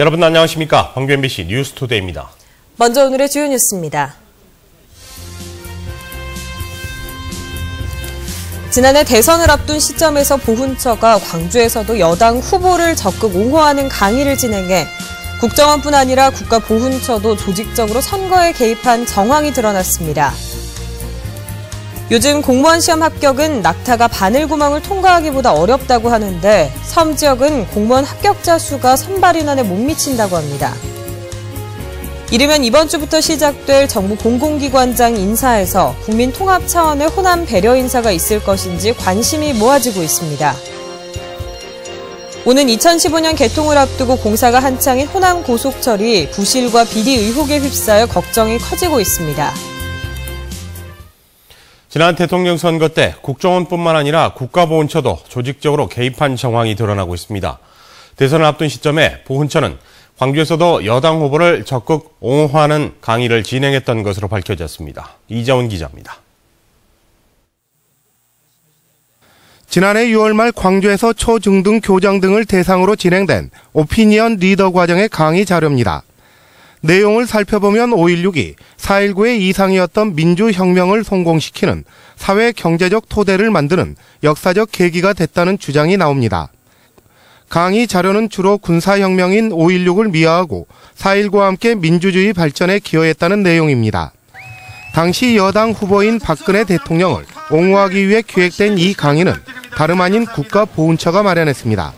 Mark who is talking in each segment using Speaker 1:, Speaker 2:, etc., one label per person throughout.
Speaker 1: 여러분 안녕하십니까? 광주 MBC 뉴스투데이입니다.
Speaker 2: 먼저 오늘의 주요 뉴스입니다. 지난해 대선을 앞둔 시점에서 보훈처가 광주에서도 여당 후보를 적극 옹호하는 강의를 진행해 국정원뿐 아니라 국가보훈처도 조직적으로 선거에 개입한 정황이 드러났습니다. 요즘 공무원 시험 합격은 낙타가 바늘구멍을 통과하기보다 어렵다고 하는데 섬 지역은 공무원 합격자 수가 선발 인원에 못 미친다고 합니다. 이르면 이번 주부터 시작될 정부 공공기관장 인사에서 국민 통합 차원의 호남 배려 인사가 있을 것인지 관심이 모아지고 있습니다. 오는 2015년 개통을 앞두고 공사가 한창인 호남 고속철이 부실과 비리 의혹에 휩싸여 걱정이 커지고 있습니다.
Speaker 1: 지난 대통령 선거 때 국정원뿐만 아니라 국가보훈처도 조직적으로 개입한 정황이 드러나고 있습니다. 대선을 앞둔 시점에 보훈처는 광주에서도 여당 후보를 적극 옹호하는 강의를 진행했던 것으로 밝혀졌습니다. 이자원 기자입니다.
Speaker 3: 지난해 6월 말 광주에서 초중등 교장 등을 대상으로 진행된 오피니언 리더 과정의 강의 자료입니다. 내용을 살펴보면 5.16이 4.19의 이상이었던 민주혁명을 성공시키는 사회 경제적 토대를 만드는 역사적 계기가 됐다는 주장이 나옵니다. 강의 자료는 주로 군사혁명인 5.16을 미화하고 4.19와 함께 민주주의 발전에 기여했다는 내용입니다. 당시 여당 후보인 박근혜 대통령을 옹호하기 위해 기획된 이 강의는 다름 아닌 국가보훈처가 마련했습니다.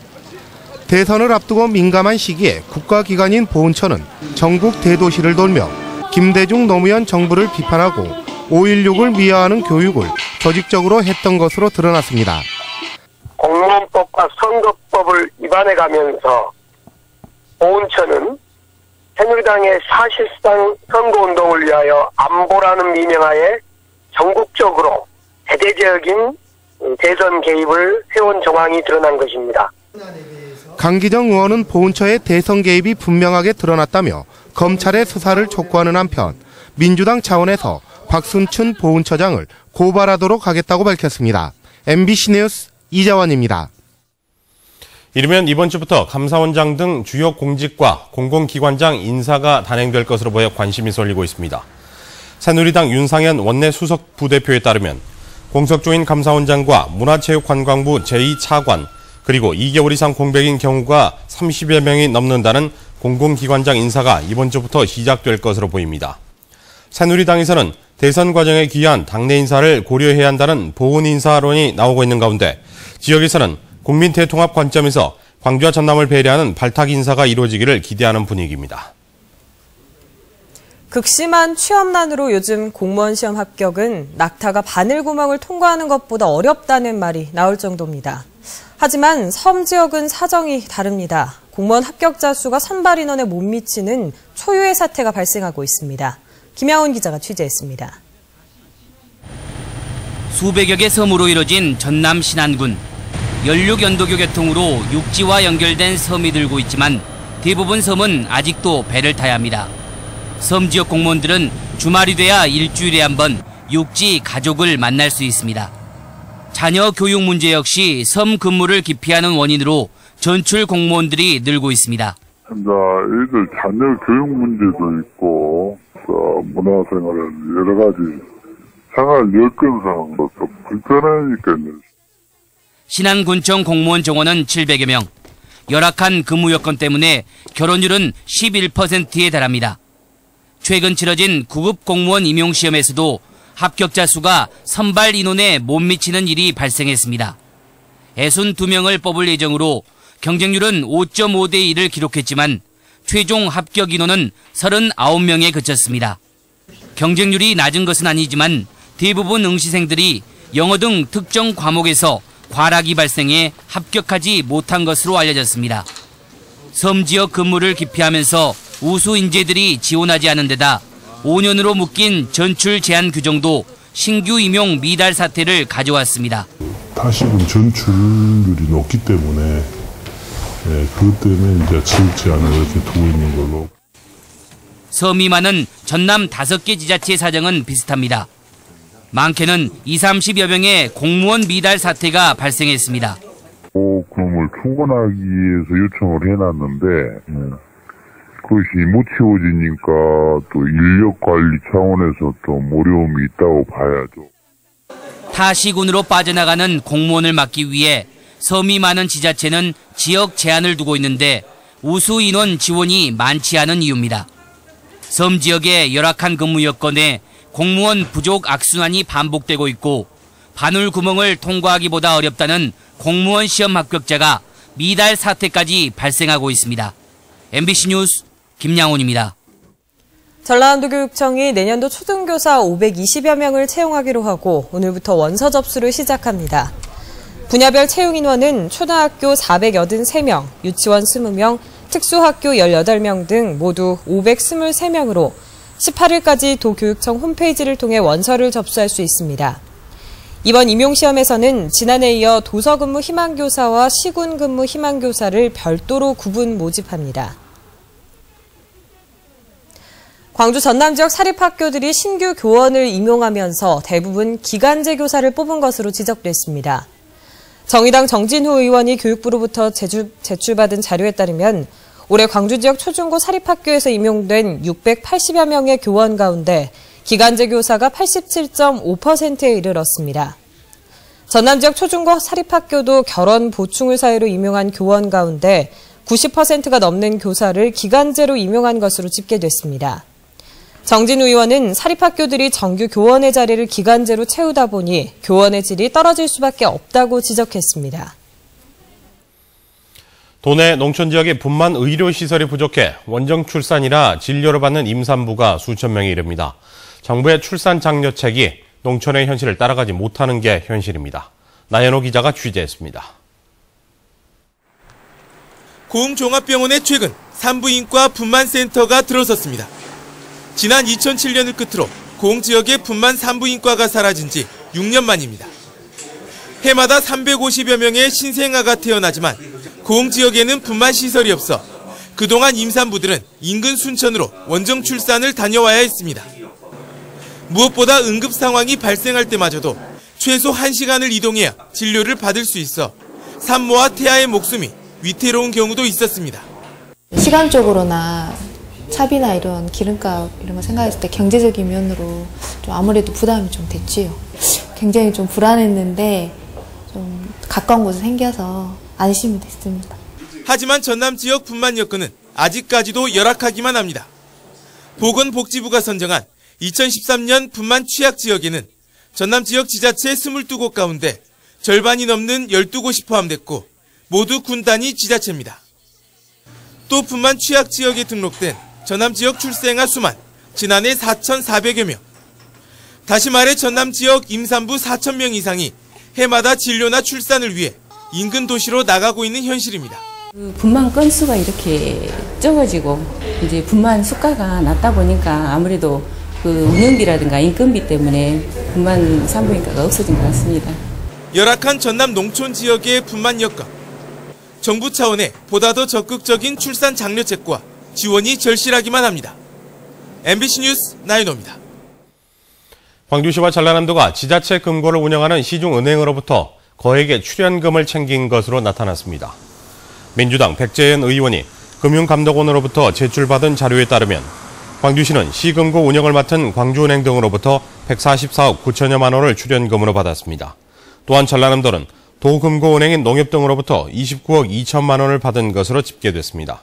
Speaker 3: 대선을 앞두고 민감한 시기에 국가기관인 보훈처는 전국 대도시를 돌며 김대중 노무현 정부를 비판하고 5.16을 미화하는 교육을 조직적으로 했던 것으로 드러났습니다.
Speaker 4: 공무원법과 선거법을 위반해가면서 보훈처는 새누리당의 사실상 선거운동을 위하여 안보라는 미명하에 전국적으로 대대적인 대선 개입을 해온 정황이 드러난 것입니다.
Speaker 3: 강기정 의원은 보훈처의 대선 개입이 분명하게 드러났다며 검찰의 수사를 촉구하는 한편 민주당 차원에서 박순춘 보훈처장을 고발하도록 하겠다고 밝혔습니다. MBC 뉴스 이자원입니다.
Speaker 1: 이르면 이번 주부터 감사원장 등 주요 공직과 공공기관장 인사가 단행될 것으로 보여 관심이 쏠리고 있습니다. 새누리당 윤상현 원내 수석 부대표에 따르면 공석조인 감사원장과 문화체육관광부 제2차관 그리고 2개월 이상 공백인 경우가 30여 명이 넘는다는 공공기관장 인사가 이번 주부터 시작될 것으로 보입니다. 새누리당에서는 대선 과정에 귀한 당내 인사를 고려해야 한다는 보훈 인사론이 나오고 있는 가운데 지역에서는 국민 대통합 관점에서 광주와 전남을 배려하는 발탁 인사가 이루어지기를 기대하는 분위기입니다.
Speaker 2: 극심한 취업난으로 요즘 공무원 시험 합격은 낙타가 바늘구멍을 통과하는 것보다 어렵다는 말이 나올 정도입니다. 하지만 섬 지역은 사정이 다릅니다. 공무원 합격자 수가 선발 인원에 못 미치는 초유의 사태가 발생하고 있습니다. 김양훈 기자가 취재했습니다.
Speaker 5: 수백여 개 섬으로 이뤄진 전남 신안군. 연륙연도교 개통으로 육지와 연결된 섬이 들고 있지만 대부분 섬은 아직도 배를 타야 합니다. 섬 지역 공무원들은 주말이 돼야 일주일에 한 번 육지 가족을 만날 수 있습니다. 자녀 교육 문제 역시 섬 근무를 기피하는 원인으로 전출 공무원들이 늘고 있습니다.
Speaker 6: 애들 자녀 교육 문제도 있고 문화생활 여러 가지 생활 여건상으로 좀 불편하니까요.
Speaker 5: 신안군청 공무원 정원은 700여 명. 열악한 근무 여건 때문에 결혼율은 11%에 달합니다. 최근 치러진 구급 공무원 임용시험에서도 합격자 수가 선발 인원에 못 미치는 일이 발생했습니다. 62명을 뽑을 예정으로 경쟁률은 5.5대 1을 기록했지만 최종 합격 인원은 39명에 그쳤습니다. 경쟁률이 낮은 것은 아니지만 대부분 응시생들이 영어 등 특정 과목에서 과락이 발생해 합격하지 못한 것으로 알려졌습니다. 섬 지역 근무를 기피하면서 우수 인재들이 지원하지 않은 데다 5년으로 묶인 전출 제한 규정도 신규 임용 미달 사태를 가져왔습니다.
Speaker 6: 다시금 전출률이 높기 때문에 그것 때문에 이제 지역 제한을 이렇게 두고 있는 걸로.
Speaker 5: 섬이 많은 전남 5개 지자체 사정은 비슷합니다. 많게는 20, 30여 명의 공무원 미달 사태가 발생했습니다.
Speaker 6: 그걸 충원하기 위해서 요청을 해놨는데 그것이 못 채워지니까 또 인력 관리 차원에서 좀 어려움이 있다고 봐야죠.
Speaker 5: 타시군으로 빠져나가는 공무원을 막기 위해 섬이 많은 지자체는 지역 제한을 두고 있는데 우수 인원 지원이 많지 않은 이유입니다. 섬 지역의 열악한 근무 여건에 공무원 부족 악순환이 반복되고 있고 바늘 구멍을 통과하기보다 어렵다는 공무원 시험 합격자가 미달 사태까지 발생하고 있습니다. MBC 뉴스 김양훈입니다.
Speaker 2: 전라남도 교육청이 내년도 초등교사 520여 명을 채용하기로 하고 오늘부터 원서 접수를 시작합니다. 분야별 채용 인원은 초등학교 483명, 유치원 20명, 특수학교 18명 등 모두 523명으로 18일까지 도교육청 홈페이지를 통해 원서를 접수할 수 있습니다. 이번 임용시험에서는 지난해에 이어 도서근무 희망교사와 시군근무 희망교사를 별도로 구분 모집합니다. 광주 전남 지역 사립학교들이 신규 교원을 임용하면서 대부분 기간제 교사를 뽑은 것으로 지적됐습니다. 정의당 정진후 의원이 교육부로부터 제출받은 자료에 따르면 올해 광주 지역 초중고 사립학교에서 임용된 680여 명의 교원 가운데 기간제 교사가 87.5%에 이르렀습니다. 전남 지역 초중고 사립학교도 결혼 보충을 사유로 임용한 교원 가운데 90%가 넘는 교사를 기간제로 임용한 것으로 집계됐습니다. 정진우 의원은 사립학교들이 정규 교원의 자리를 기간제로 채우다 보니 교원의 질이 떨어질 수밖에 없다고 지적했습니다.
Speaker 1: 도내 농촌 지역의 분만 의료시설이 부족해 원정 출산이라 진료를 받는 임산부가 수천 명에 이릅니다. 정부의 출산 장려책이 농촌의 현실을 따라가지 못하는 게 현실입니다. 나연호 기자가 취재했습니다.
Speaker 7: 고흥종합병원에 최근 산부인과 분만센터가 들어섰습니다. 지난 2007년을 끝으로 고흥 지역의 분만 산부인과가 사라진 지 6년 만입니다. 해마다 350여 명의 신생아가 태어나지만 고흥 지역에는 분만 시설이 없어 그동안 임산부들은 인근 순천으로 원정 출산을 다녀와야 했습니다. 무엇보다 응급 상황이 발생할 때마저도 최소 1시간을 이동해야 진료를 받을 수 있어 산모와 태아의 목숨이 위태로운 경우도 있었습니다.
Speaker 8: 시간적으로나 차비나 이런 기름값 이런 거 생각했을 때 경제적인 면으로 좀 아무래도 부담이 좀 됐지요. 굉장히 좀 불안했는데 좀 가까운 곳에 생겨서 안심이 됐습니다.
Speaker 7: 하지만 전남 지역 분만 여건은 아직까지도 열악하기만 합니다. 보건복지부가 선정한 2013년 분만 취약 지역에는 전남 지역 지자체 22곳 가운데 절반이 넘는 12곳이 포함됐고 모두 군 단위 지자체입니다. 또 분만 취약 지역에 등록된 전남 지역 출생아 수만 지난해 4,400여 명. 다시 말해 전남 지역 임산부 4,000명 이상이 해마다 진료나 출산을 위해 인근 도시로 나가고 있는 현실입니다.
Speaker 9: 분만 건수가 이렇게 적어지고 이제 분만 수가가 낮다 보니까 아무래도 그 운영비라든가 인건비 때문에 분만 산부인과가 없어진 것 같습니다.
Speaker 7: 열악한 전남 농촌 지역의 분만 여건. 정부 차원의 보다 더 적극적인 출산 장려책과 지원이 절실하기만 합니다. MBC 뉴스 나윤호입니다.
Speaker 1: 광주시와 전라남도가 지자체 금고를 운영하는 시중은행으로부터 거액의 출연금을 챙긴 것으로 나타났습니다. 민주당 백재현 의원이 금융감독원으로부터 제출받은 자료에 따르면 광주시는 시금고 운영을 맡은 광주은행 등으로부터 144억 9천여만 원을 출연금으로 받았습니다. 또한 전라남도는 도금고은행인 농협 등으로부터 29억 2천만 원을 받은 것으로 집계됐습니다.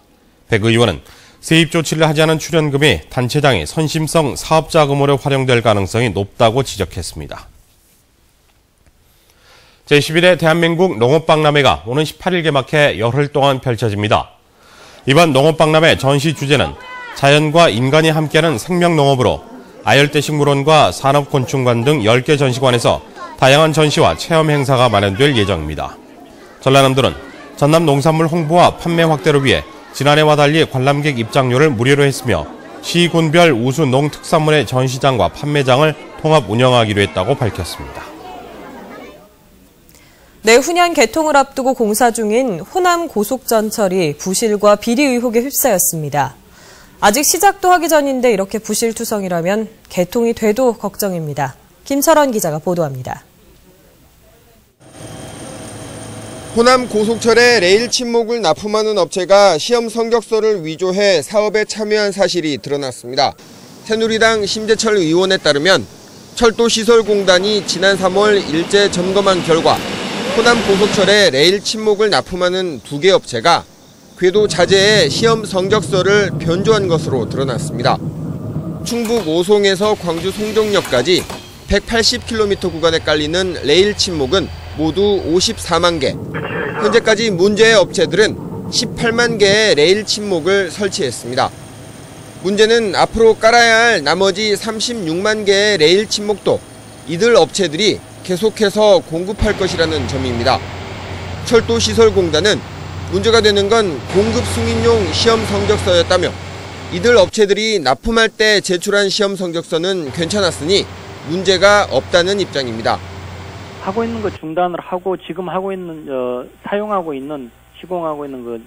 Speaker 1: 백 의원은 세입 조치를 하지 않은 출연금이 단체장의 선심성 사업자금으로 활용될 가능성이 높다고 지적했습니다. 제11회 대한민국 농업박람회가 오는 18일 개막해 열흘 동안 펼쳐집니다. 이번 농업박람회 전시 주제는 자연과 인간이 함께하는 생명농업으로 아열대 식물원과 산업곤충관 등 10개 전시관에서 다양한 전시와 체험 행사가 마련될 예정입니다. 전라남도는 전남 농산물 홍보와 판매 확대를 위해 지난해와 달리 관람객 입장료를 무료로 했으며 시군별 우수 농특산물의 전시장과 판매장을 통합 운영하기로 했다고 밝혔습니다.
Speaker 2: 내후년 개통을 앞두고 공사 중인 호남 고속전철이 부실과 비리 의혹에 휩싸였습니다. 아직 시작도 하기 전인데 이렇게 부실투성이라면 개통이 돼도 걱정입니다. 김철원 기자가 보도합니다.
Speaker 10: 호남 고속철에 레일 침목을 납품하는 업체가 시험 성적서를 위조해 사업에 참여한 사실이 드러났습니다. 새누리당 심재철 의원에 따르면 철도시설공단이 지난 3월 일제 점검한 결과 호남 고속철에 레일 침목을 납품하는 2개 업체가 궤도 자재에 시험 성적서를 변조한 것으로 드러났습니다. 충북 오송에서 광주 송정역까지 180km 구간에 깔리는 레일 침목은 모두 54만 개. 현재까지 문제의 업체들은 18만 개의 레일 침목을 설치했습니다. 문제는 앞으로 깔아야 할 나머지 36만 개의 레일 침목도 이들 업체들이 계속해서 공급할 것이라는 점입니다. 철도시설공단은 문제가 되는 건 공급 승인용 시험 성적서였다며 이들 업체들이 납품할 때 제출한 시험 성적서는 괜찮았으니 문제가 없다는 입장입니다.
Speaker 11: 하고 있는 거 중단을 하고 지금 하고 있는 사용하고 있는 시공하고 있는 그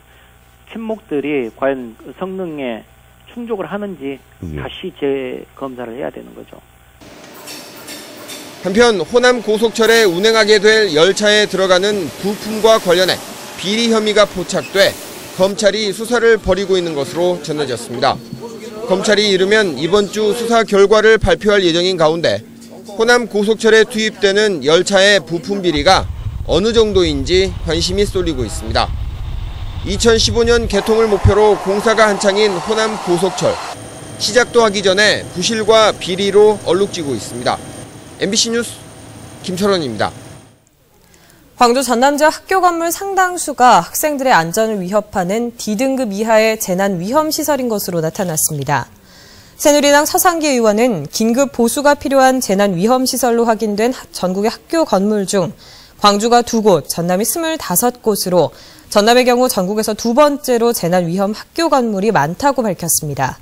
Speaker 11: 침목들이 과연 성능에 충족을 하는지 다시 재검사를 해야 되는 거죠.
Speaker 10: 한편 호남 고속철에 운행하게 될 열차에 들어가는 부품과 관련해 비리 혐의가 포착돼 검찰이 수사를 벌이고 있는 것으로 전해졌습니다. 검찰이 이르면 이번 주 수사 결과를 발표할 예정인 가운데 호남 고속철에 투입되는 열차의 부품 비리가 어느 정도인지 관심이 쏠리고 있습니다. 2015년 개통을 목표로 공사가 한창인 호남 고속철. 시작도 하기 전에 부실과 비리로 얼룩지고 있습니다. MBC 뉴스 김철원입니다.
Speaker 2: 광주 전남지역 학교 건물 상당수가 학생들의 안전을 위협하는 D등급 이하의 재난 위험 시설인 것으로 나타났습니다. 새누리당 서상기 의원은 긴급 보수가 필요한 재난 위험 시설로 확인된 전국의 학교 건물 중 광주가 2곳, 전남이 25곳으로 전남의 경우 전국에서 2번째로 재난 위험 학교 건물이 많다고 밝혔습니다.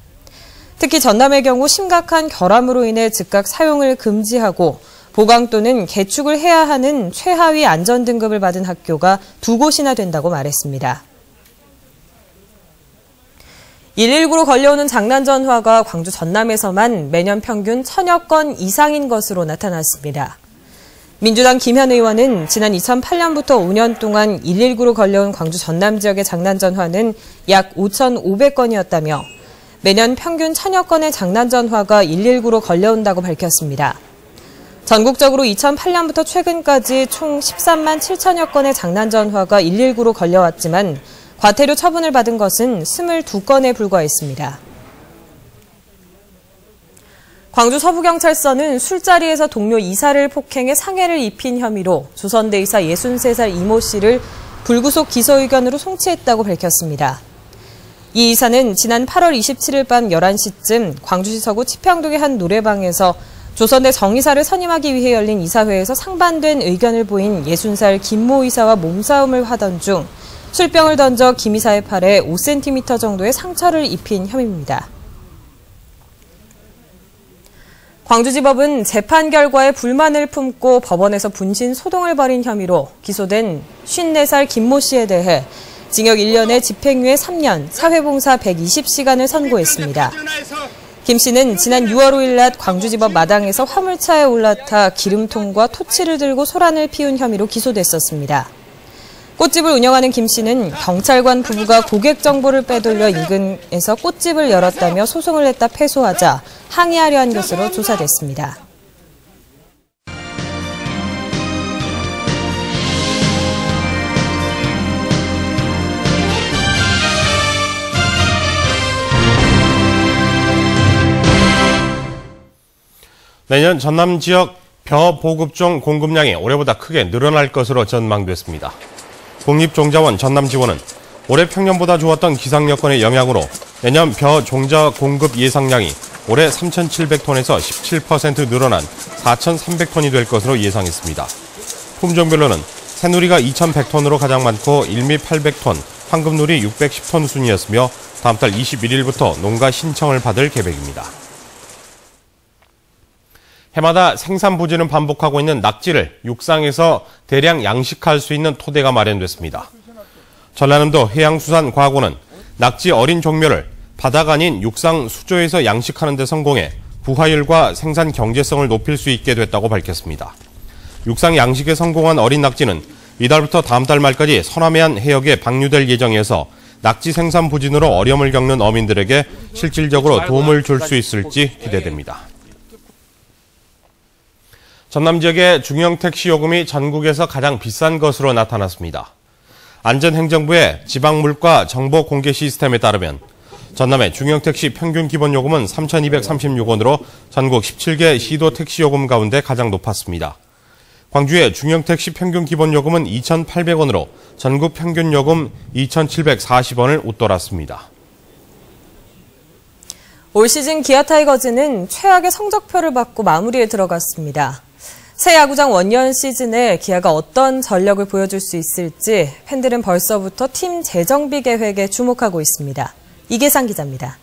Speaker 2: 특히 전남의 경우 심각한 결함으로 인해 즉각 사용을 금지하고 보강 또는 개축을 해야 하는 최하위 안전등급을 받은 학교가 2곳이나 된다고 말했습니다. 119로 걸려오는 장난 전화가 광주 전남에서만 매년 평균 1000여 건 이상인 것으로 나타났습니다. 민주당 김현 의원은 지난 2008년부터 5년 동안 119로 걸려온 광주 전남 지역의 장난 전화는 약 5,500건이었다며 매년 평균 1000여 건의 장난 전화가 119로 걸려온다고 밝혔습니다. 전국적으로 2008년부터 최근까지 총 13만 7천여 건의 장난 전화가 119로 걸려왔지만 과태료 처분을 받은 것은 22건에 불과했습니다. 광주 서부경찰서는 술자리에서 동료 이사를 폭행해 상해를 입힌 혐의로 조선대 이사 63살 이모 씨를 불구속 기소 의견으로 송치했다고 밝혔습니다. 이 이사는 지난 8월 27일 밤 11시쯤 광주시 서구 치평동의 한 노래방에서 조선대 정이사를 선임하기 위해 열린 이사회에서 상반된 의견을 보인 60살 김모 이사와 몸싸움을 하던 중 술병을 던져 김 이사의 팔에 5cm 정도의 상처를 입힌 혐의입니다. 광주지법은 재판 결과에 불만을 품고 법원에서 분신 소동을 벌인 혐의로 기소된 54살 김모 씨에 대해 징역 1년에 집행유예 3년, 사회봉사 120시간을 선고했습니다. 김 씨는 지난 6월 5일 낮 광주지법 마당에서 화물차에 올라타 기름통과 토치를 들고 소란을 피운 혐의로 기소됐었습니다. 꽃집을 운영하는 김 씨는 경찰관 부부가 고객 정보를 빼돌려 인근에서 꽃집을 열었다며 소송을 냈다 패소하자 항의하려 한 것으로 조사됐습니다.
Speaker 1: 내년 전남 지역 벼 보급종 공급량이 올해보다 크게 늘어날 것으로 전망됐습니다. 국립종자원 전남지원은 올해 평년보다 좋았던 기상 여건의 영향으로 내년 벼 종자 공급 예상량이 올해 3,700톤에서 17% 늘어난 4,300톤이 될 것으로 예상했습니다. 품종별로는 새누리가 2,100톤으로 가장 많고 일미 800톤, 황금누리 610톤 순이었으며 다음 달 21일부터 농가 신청을 받을 계획입니다. 해마다 생산 부진을 반복하고 있는 낙지를 육상에서 대량 양식할 수 있는 토대가 마련됐습니다. 전라남도 해양수산과학원은 낙지 어린 종묘를 바다가 아닌 육상 수조에서 양식하는 데 성공해 부화율과 생산 경제성을 높일 수 있게 됐다고 밝혔습니다. 육상 양식에 성공한 어린 낙지는 이달부터 다음 달 말까지 서남해안 해역에 방류될 예정이어서 낙지 생산 부진으로 어려움을 겪는 어민들에게 실질적으로 도움을 줄 수 있을지 기대됩니다. 전남 지역의 중형 택시 요금이 전국에서 가장 비싼 것으로 나타났습니다. 안전행정부의 지방물가 정보 공개 시스템에 따르면 전남의 중형 택시 평균 기본 요금은 3,236원으로 전국 17개 시도 택시 요금 가운데 가장 높았습니다. 광주의 중형 택시 평균 기본 요금은 2,800원으로 전국 평균 요금 2,740원을 웃돌았습니다.
Speaker 2: 올 시즌 기아 타이거즈는 최악의 성적표를 받고 마무리에 들어갔습니다. 새 야구장 원년 시즌에 기아가 어떤 전력을 보여줄 수 있을지 팬들은 벌써부터 팀 재정비 계획에 주목하고 있습니다. 이계상 기자입니다.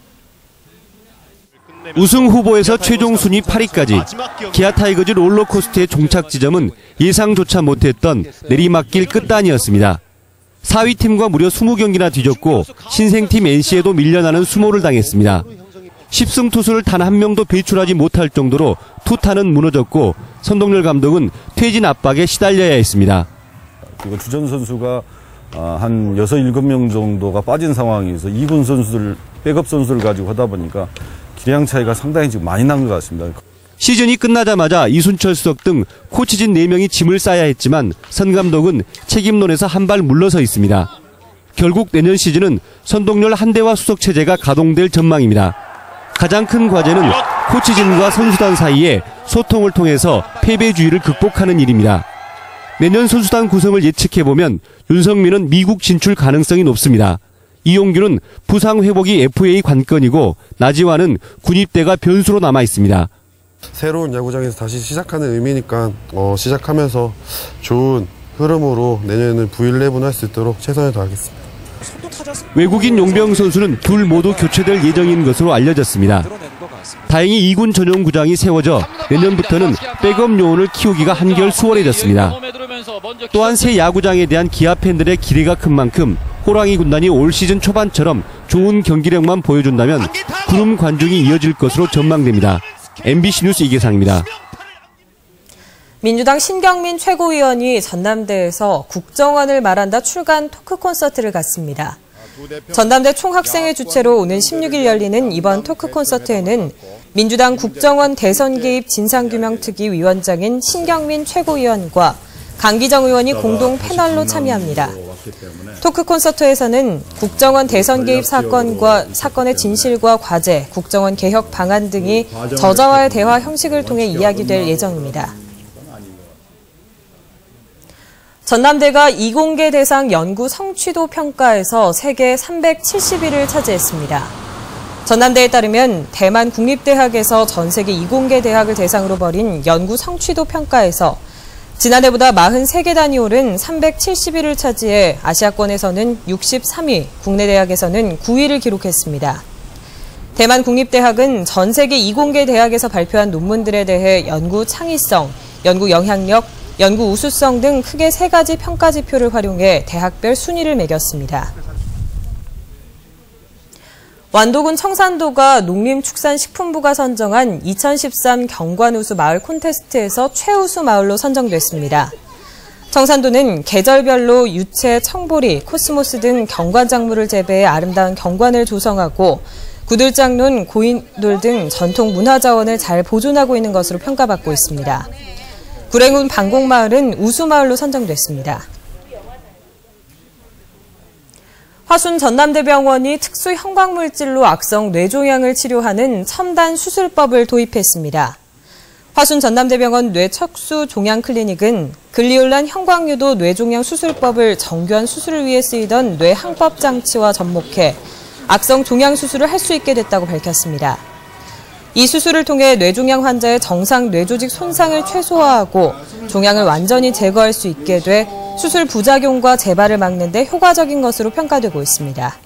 Speaker 12: 우승 후보에서 최종 순위 8위까지 기아 타이거즈 롤러코스터의 종착 지점은 예상조차 못했던 내리막길 끝단이었습니다. 4위 팀과 무려 20경기나 뒤졌고 신생팀 NC에도 밀려나는 수모를 당했습니다. 10승 투수를 단 한 명도 배출하지 못할 정도로 투타는 무너졌고 선동열 감독은 퇴진 압박에 시달려야 했습니다.
Speaker 13: 그리고 주전 선수가 한 6, 7명 정도가 빠진 상황에서 2군 선수들, 백업 선수를 가지고 하다 보니까 기량 차이가 상당히 지금 많이 난 것 같습니다.
Speaker 12: 시즌이 끝나자마자 이순철 수석 등 코치진 4명이 짐을 싸야 했지만 선 감독은 책임론에서 한 발 물러서 있습니다. 결국 내년 시즌은 선동열 한대화 수석 체제가 가동될 전망입니다. 가장 큰 과제는 코치진과 선수단 사이에 소통을 통해서 패배주의를 극복하는 일입니다. 내년 선수단 구성을 예측해보면 윤성민은 미국 진출 가능성이 높습니다. 이용규는 부상 회복이 FA 관건이고 나지완은 군입대가 변수로 남아 있습니다.
Speaker 14: 새로운 야구장에서 다시 시작하는 의미니까 시작하면서 좋은 흐름으로 내년에는 V11 할 수 있도록 최선을 다하겠습니다.
Speaker 12: 외국인 용병 선수는 둘 모두 교체될 예정인 것으로 알려졌습니다. 다행히 2군 전용 구장이 세워져 내년부터는 백업 요원을 키우기가 한결 수월해졌습니다. 또한 새 야구장에 대한 기아 팬들의 기대가 큰 만큼 호랑이 군단이 올 시즌 초반처럼 좋은 경기력만 보여준다면 구름 관중이 이어질 것으로 전망됩니다. MBC 뉴스 이계상입니다.
Speaker 2: 민주당 신경민 최고위원이 전남대에서 국정원을 말한다 출간 토크 콘서트를 갖습니다. 전남대 총학생회 주최로 오는 16일 열리는 이번 토크 콘서트에는 민주당 국정원 대선 개입 진상규명특위 위원장인 신경민 최고위원과 강기정 의원이 공동 패널로 참여합니다. 토크 콘서트에서는 국정원 대선 개입 사건과 사건의 진실과 과제, 국정원 개혁 방안 등이 저자와의 대화 형식을 통해 이야기될 예정입니다. 전남대가 이공계 대상 연구 성취도 평가에서 세계 371위를 차지했습니다. 전남대에 따르면 대만 국립대학에서 전 세계 이공계 대학을 대상으로 벌인 연구 성취도 평가에서 지난해보다 43개 단위 오른 371위를 차지해 아시아권에서는 63위, 국내 대학에서는 9위를 기록했습니다. 대만 국립대학은 전 세계 이공계 대학에서 발표한 논문들에 대해 연구 창의성, 연구 영향력, 연구 우수성 등 크게 3가지 평가 지표를 활용해 대학별 순위를 매겼습니다. 완도군 청산도가 농림축산식품부가 선정한 2013 경관우수 마을 콘테스트에서 최우수 마을로 선정됐습니다. 청산도는 계절별로 유채, 청보리, 코스모스 등 경관작물을 재배해 아름다운 경관을 조성하고 구들장론, 고인돌 등 전통 문화자원을 잘 보존하고 있는 것으로 평가받고 있습니다. 구랭군 방곡마을은 우수마을로 선정됐습니다. 화순 전남대병원이 특수 형광물질로 악성 뇌종양을 치료하는 첨단 수술법을 도입했습니다. 화순 전남대병원 뇌척수종양클리닉은 글리올란 형광유도 뇌종양 수술법을 정교한 수술을 위해 쓰이던 뇌항법 장치와 접목해 악성 종양 수술을 할 수 있게 됐다고 밝혔습니다. 이 수술을 통해 뇌종양 환자의 정상 뇌조직 손상을 최소화하고 종양을 완전히 제거할 수 있게 돼 수술 부작용과 재발을 막는 데 효과적인 것으로 평가되고 있습니다.